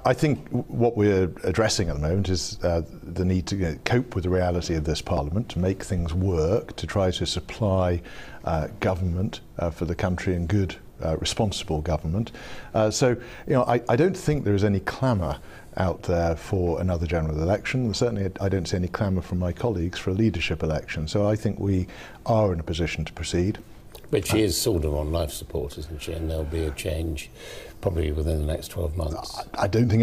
I think what we're addressing at the moment is the need to cope with the reality of this Parliament, to make things work, to try to supply government for the country and good, responsible government. So, I don't think there is any clamour out there for another general election, and certainly I don't see any clamour from my colleagues for a leadership election. So I think we are in a position to proceed. But she is sort of on life support, isn't she? And there'll be a change probably within the next 12 months. I don't think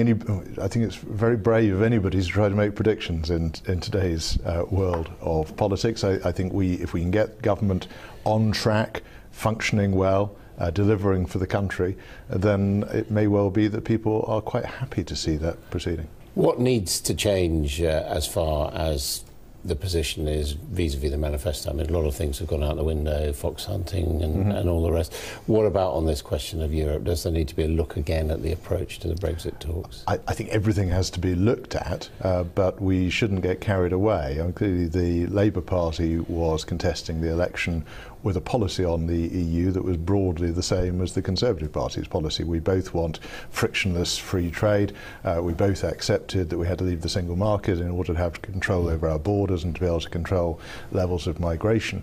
I think it's very brave of anybody to try to make predictions in today's world of politics. I think if we can get government on track, functioning well, delivering for the country, then it may well be that people are quite happy to see that proceeding. What needs to change as far as the position is vis-a-vis the manifesto? I mean, a lot of things have gone out the window, fox hunting and all the rest. What about on this question of Europe? Does there need to be a look again at the approach to the Brexit talks? I think everything has to be looked at, but we shouldn't get carried away. Clearly the Labour Party was contesting the election with a policy on the EU that was broadly the same as the Conservative Party's policy. We both want frictionless free trade. We both accepted that we had to leave the single market in order to have control over our borders and to be able to control levels of migration.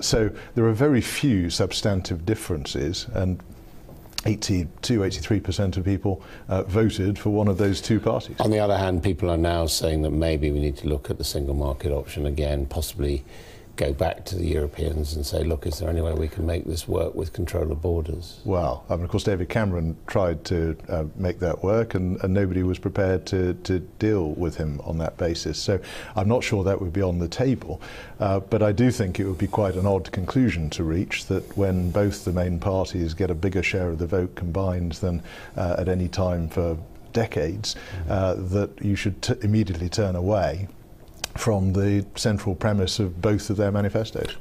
So there are very few substantive differences, and 82–83% of people voted for one of those two parties. On the other hand, people are now saying that maybe we need to look at the single market option again, possibly go back to the Europeans and say, look, is there any way we can make this work with control of borders? Well, of course, David Cameron tried to make that work, and nobody was prepared to deal with him on that basis. So I'm not sure that would be on the table, but I do think it would be quite an odd conclusion to reach, that when both the main parties get a bigger share of the vote combined than at any time for decades, that you should immediately turn away from the central premise of both of their manifestos.